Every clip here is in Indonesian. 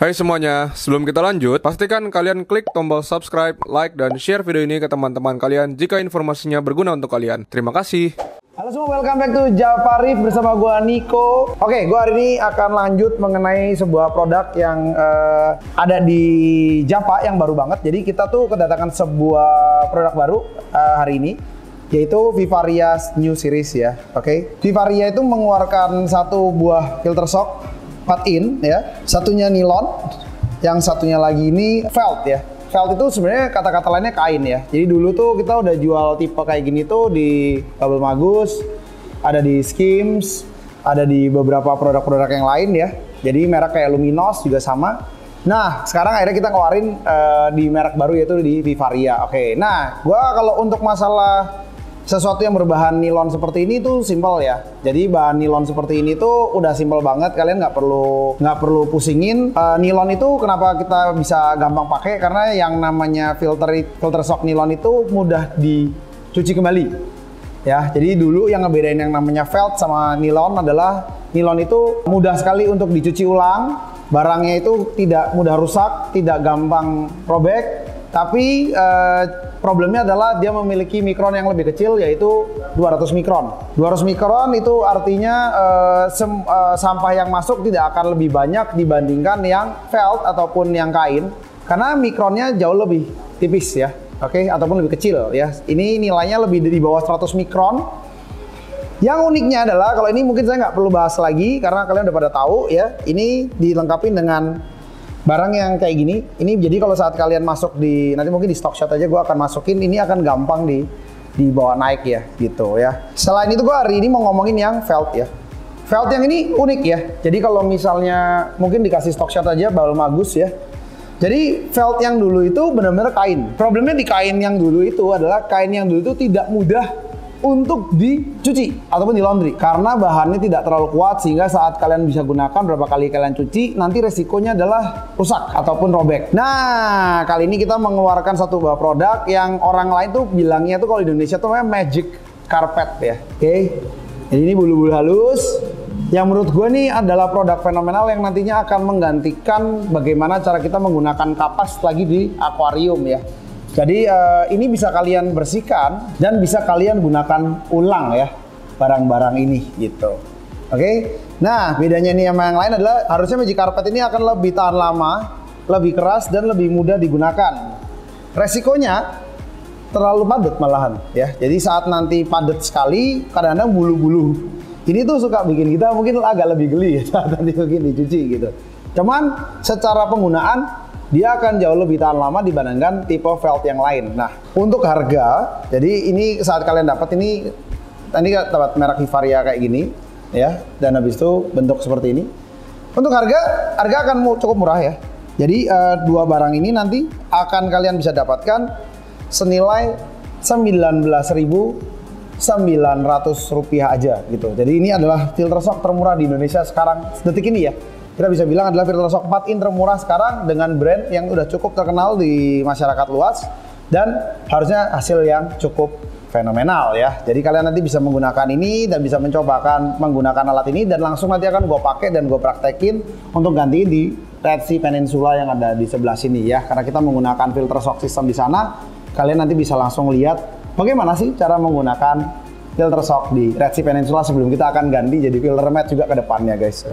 Hai semuanya, sebelum kita lanjut, pastikan kalian klik tombol subscribe, like, dan share video ini ke teman-teman kalian jika informasinya berguna untuk kalian. Terima kasih. Halo semua, welcome back to Java Rif bersama gua Niko. Oke, gua hari ini akan lanjut mengenai sebuah produk yang ada di Java yang baru banget. Jadi kita tuh kedatangan sebuah produk baru hari ini, yaitu Vivaria New Series ya. Oke, Vivaria itu mengeluarkan satu buah filter shock 4-in ya, satunya nilon, yang satunya lagi ini felt ya. Felt itu sebenarnya kata-kata lainnya kain ya. Jadi dulu tuh kita udah jual tipe kayak gini tuh di Kabel Magus, ada di Skims, ada di beberapa produk-produk yang lain ya. Jadi merek kayak Luminos juga sama. Nah, sekarang akhirnya kita ngeluarin di merek baru yaitu di Vivaria. Oke, nah gua kalau untuk masalah sesuatu yang berbahan nilon seperti ini tuh simple ya. Jadi bahan nilon seperti ini tuh udah simple banget, kalian nggak perlu pusingin. Nilon itu kenapa kita bisa gampang pakai, karena yang namanya filter shock nilon itu mudah dicuci kembali. Ya, jadi dulu yang ngebedain yang namanya felt sama nilon adalah nilon itu mudah sekali untuk dicuci ulang, barangnya itu tidak mudah rusak, tidak gampang robek. Tapi problemnya adalah dia memiliki mikron yang lebih kecil, yaitu 200 mikron. 200 mikron itu artinya sampah yang masuk tidak akan lebih banyak dibandingkan yang felt ataupun yang kain, karena mikronnya jauh lebih tipis ya, oke, ataupun lebih kecil ya. Ini nilainya lebih di bawah 100 mikron. Yang uniknya adalah, kalau ini mungkin saya nggak perlu bahas lagi karena kalian udah pada tahu ya, ini dilengkapi dengan barang yang kayak gini. Ini jadi kalau saat kalian masuk di, nanti mungkin di stock shot aja gue akan masukin, ini akan gampang dibawa naik ya gitu ya. Selain itu gue hari ini mau ngomongin yang felt ya. Felt yang ini unik ya. Jadi kalau misalnya mungkin dikasih stock shot aja bakal bagus ya. Jadi felt yang dulu itu benar-benar kain. Problemnya di kain yang dulu itu adalah kain yang dulu itu tidak mudah untuk dicuci ataupun di laundry, karena bahannya tidak terlalu kuat sehingga saat kalian bisa gunakan berapa kali kalian cuci nanti resikonya adalah rusak ataupun robek. Nah, kali ini kita mengeluarkan satu buah produk yang orang lain tuh bilangnya tuh kalau di Indonesia tuh namanya magic carpet ya. Oke. Jadi ini bulu-bulu halus yang menurut gue nih adalah produk fenomenal yang nantinya akan menggantikan bagaimana cara kita menggunakan kapas lagi di akuarium ya. Jadi ini bisa kalian bersihkan dan bisa kalian gunakan ulang ya barang-barang ini gitu. Oke. Nah, bedanya nih sama yang lain adalah harusnya magic carpet ini akan lebih tahan lama, lebih keras dan lebih mudah digunakan. Resikonya terlalu padat malahan ya. Jadi saat nanti padat sekali, kadang-kadang bulu-bulu ini tuh suka bikin kita mungkin agak lebih geli ya saat nanti mungkin dicuci gitu. Cuman secara penggunaan dia akan jauh lebih tahan lama dibandingkan tipe felt yang lain. Nah, untuk harga, jadi ini saat kalian dapat ini dapat merek Vivaria kayak gini ya, dan habis itu bentuk seperti ini. Untuk harga akan cukup murah ya. Jadi dua barang ini nanti akan kalian bisa dapatkan senilai Rp19.900 aja gitu. Jadi ini adalah filter shock termurah di Indonesia sekarang detik ini ya. Kita bisa bilang adalah filter shock 4-in termurah sekarang dengan brand yang udah cukup terkenal di masyarakat luas dan harusnya hasil yang cukup fenomenal ya. Jadi kalian nanti bisa menggunakan ini dan bisa mencobakan menggunakan alat ini dan langsung nanti akan gue pakai dan gue praktekin untuk gantiin di Red Sea Peninsula yang ada di sebelah sini ya. Karena kita menggunakan filter shock system di sana, kalian nanti bisa langsung lihat bagaimana sih cara menggunakan filter shock di Red Sea Peninsula sebelum kita akan ganti jadi filter matte juga ke depannya guys.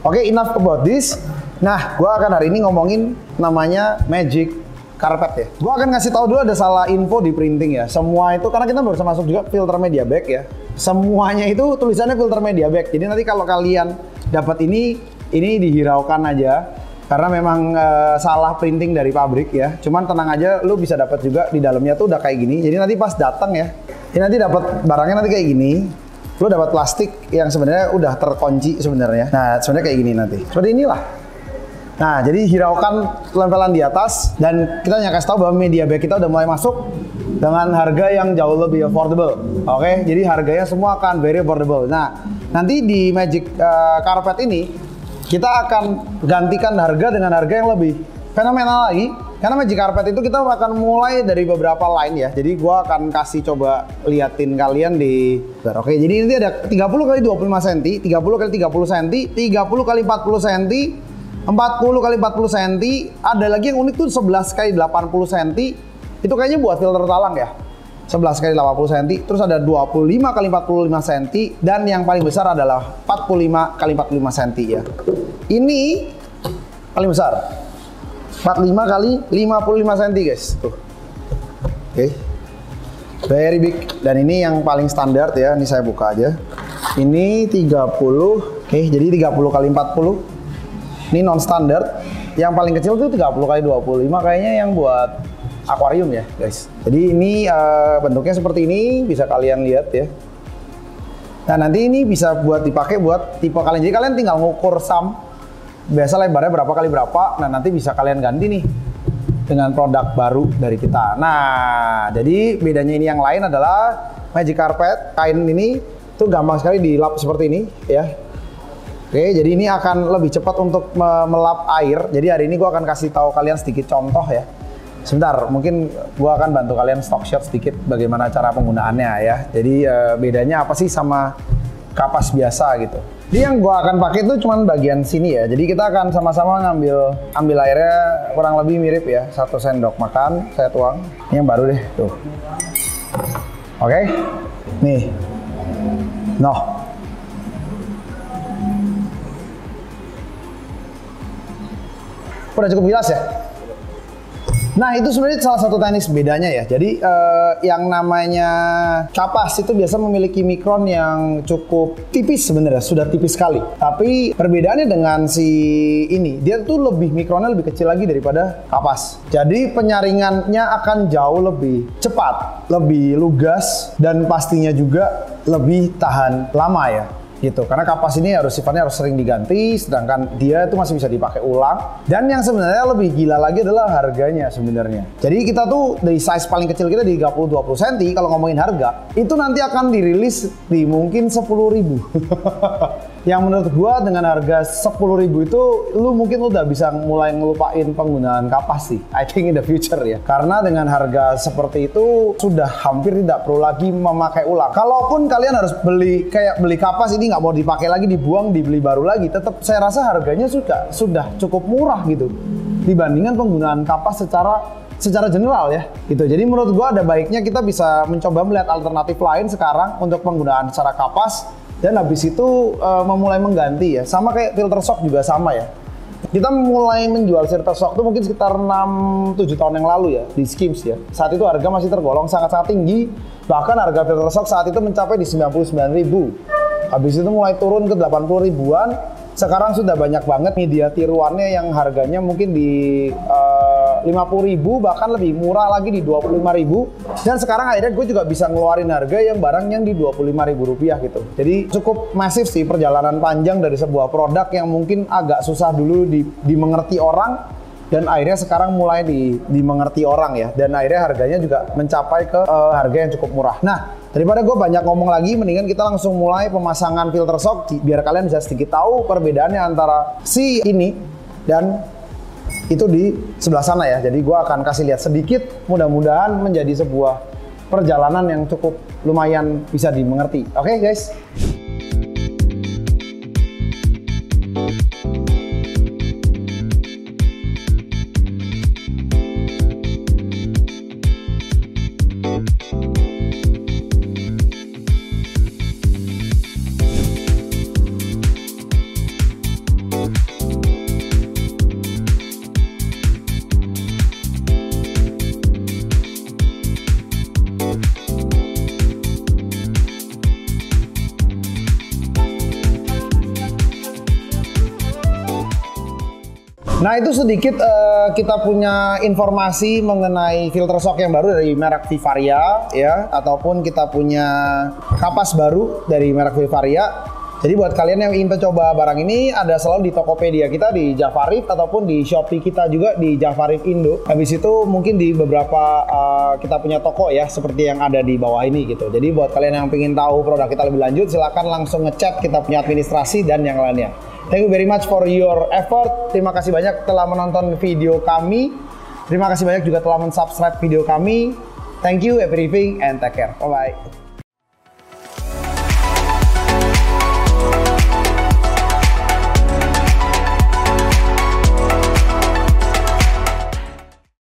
Oke, enough about this. Nah, gue akan hari ini ngomongin namanya magic carpet ya. Gue akan ngasih tahu dulu ada salah info di printing ya. Semua itu karena kita baru masuk juga filter media bag ya. Semuanya itu tulisannya filter media bag. Jadi nanti kalau kalian dapat ini dihiraukan aja karena memang salah printing dari pabrik ya. Cuman tenang aja, lu bisa dapat juga di dalamnya tuh udah kayak gini. Jadi nanti pas datang ya, ini nanti dapat barangnya nanti kayak gini. Lo dapat plastik yang sebenarnya udah terkunci sebenarnya. Nah, sebenarnya kayak gini nanti. Seperti inilah. Nah, jadi hiraukan lempelan di atas dan kita kasih tahu bahwa media bag kita udah mulai masuk dengan harga yang jauh lebih affordable. Oke, jadi harganya semua akan very affordable. Nah, nanti di magic carpet ini kita akan gantikan harga dengan harga yang lebih fenomenal lagi. Karena magic carpet itu kita akan mulai dari beberapa line ya. Jadi gua akan kasih coba liatin kalian di oke, jadi ini ada 30 kali 25 cm, 30 kali 30 cm, 30 kali 40 cm, 40 kali 40 cm. Ada lagi yang unik tuh 11 kali 80 cm. Itu kayaknya buat filter talang ya. 11 kali 80 cm. Terus ada 25 kali 45 cm. Dan yang paling besar adalah 45 kali 45 cm ya. Ini paling besar. 45 kali 55 cm guys. Tuh. Oke. Very big. Dan ini yang paling standar ya. Ini saya buka aja. Ini 30. Oke, jadi 30 kali 40. Ini non standard. Yang paling kecil tuh 30 kali 25 kayaknya yang buat akuarium ya, guys. Jadi ini bentuknya seperti ini, bisa kalian lihat ya. Nah, nanti ini bisa buat dipakai buat tipe kalian. Jadi kalian tinggal ngukur sum. Biasa lebarnya berapa kali berapa. Nah, nanti bisa kalian ganti nih dengan produk baru dari kita. Nah, jadi bedanya ini yang lain adalah Magic Carpet. Kain ini tuh gampang sekali dilap seperti ini ya. Oke, jadi ini akan lebih cepat untuk melap air. Jadi hari ini gua akan kasih tahu kalian sedikit contoh ya. Sebentar, mungkin gua akan bantu kalian stock shot sedikit bagaimana cara penggunaannya ya. Jadi bedanya apa sih sama kapas biasa gitu. Jadi yang gua akan pakai itu cuman bagian sini ya. Jadi kita akan sama-sama ambil airnya kurang lebih mirip ya. 1 sendok makan, saya tuang. Ini yang baru deh, tuh. Oke. Nih. Noh. Udah cukup jelas ya? Nah, itu sebenarnya salah satu teknis bedanya ya. Jadi yang namanya kapas itu biasa memiliki mikron yang cukup tipis sebenarnya, sudah tipis sekali. Tapi perbedaannya dengan si ini, dia tuh mikronnya lebih kecil lagi daripada kapas. Jadi penyaringannya akan jauh lebih cepat, lebih lugas, dan pastinya juga lebih tahan lama ya. Gitu, karena kapas ini sifatnya harus sering diganti, sedangkan dia itu masih bisa dipakai ulang. Dan yang sebenarnya lebih gila lagi adalah harganya sebenarnya. Jadi kita tuh dari size paling kecil kita di 30-20 cm, kalau ngomongin harga, itu nanti akan dirilis di mungkin 10.000. Yang menurut gua dengan harga 10.000 itu lu mungkin udah bisa mulai ngelupain penggunaan kapas sih. I think in the future ya. Karena dengan harga seperti itu sudah hampir tidak perlu lagi memakai ulang. Kalaupun kalian harus beli kapas ini nggak mau dipakai lagi, dibuang, dibeli baru lagi, tetap saya rasa harganya sudah cukup murah gitu dibandingkan penggunaan kapas secara general ya gitu. Jadi menurut gua ada baiknya kita bisa mencoba melihat alternatif lain sekarang untuk penggunaan secara kapas. Dan habis itu memulai mengganti ya. Sama kayak filter shock juga sama ya. Kita mulai menjual filter shock itu mungkin sekitar 6-7 tahun yang lalu ya di Skims ya. Saat itu harga masih tergolong sangat-sangat tinggi. Bahkan harga filter shock saat itu mencapai di 99.000. Habis itu mulai turun ke 80 ribuan. Sekarang sudah banyak banget media tiruannya yang harganya mungkin di 50.000, bahkan lebih murah lagi di 25.000. Dan sekarang akhirnya gue juga bisa ngeluarin harga yang barang yang di 25.000 rupiah gitu. Jadi cukup masif sih perjalanan panjang dari sebuah produk yang mungkin agak susah dulu dimengerti orang, dan akhirnya sekarang mulai dimengerti orang ya. Dan akhirnya harganya juga mencapai ke harga yang cukup murah. Nah, daripada gue banyak ngomong lagi, mendingan kita langsung mulai pemasangan filter shock biar kalian bisa sedikit tahu perbedaannya antara si ini dan itu di sebelah sana ya. Jadi gue akan kasih lihat sedikit, mudah-mudahan menjadi sebuah perjalanan yang cukup lumayan bisa dimengerti. Oke, guys. Nah, itu sedikit kita punya informasi mengenai filter shock yang baru dari merek Vivaria ya, ataupun kita punya kapas baru dari merek Vivaria. Jadi buat kalian yang ingin coba barang ini, ada selalu di Tokopedia kita di Javarif, ataupun di Shopee kita juga di Javarif Indo. Habis itu mungkin di beberapa kita punya toko ya, seperti yang ada di bawah ini gitu. Jadi buat kalian yang ingin tahu produk kita lebih lanjut, silakan langsung ngechat kita punya administrasi dan yang lainnya. Thank you very much for your effort. Terima kasih banyak telah menonton video kami. Terima kasih banyak juga telah mensubscribe video kami. Thank you everything and take care. Bye-bye.